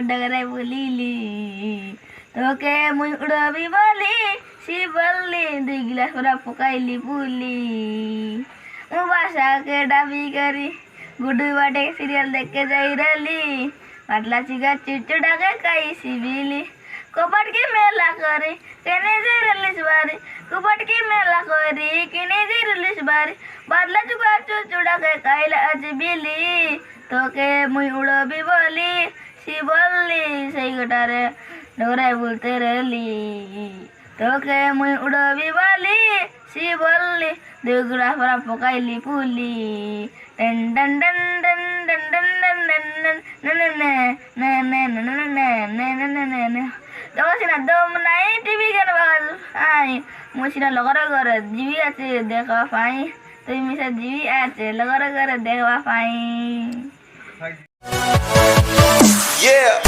ডগরে বলিলি তোকে মুই উড়বি বলি সি বললি 2 গ্লাস ওরা পকাইলি পুলি মু বাসাকে ডাবি করি গুডু বাটে সিরিয়াল দেখে যাই রলি পাতলা চিকা চিটুটাকে খাই সিবিলি কপাট কি মেলা করি কেনে যে রিলিস বাড়ি কপাট কি মেলা করি কেনে যে রিলিস বাড়ি পাতলা চুকা চুচুটাকে খাইলা আছে বিলি তোকে মুই উড়বি বলি সি বললি সেই গোটারে ডোরাই বলতে রলি তোকে মুই উড়বি বলি সি বললি 2 গ্লাস ওরা পকাইলি পুলি টন টন টন টন টন টন টন তো সিনা দম নাই টিভি কেন বাগাল আই মুই সিনা লগর ঘরে জিবি আছে দেখা পাই তুই মিশা জিবি আছে লগর ঘরে দেখা পাই Yeah.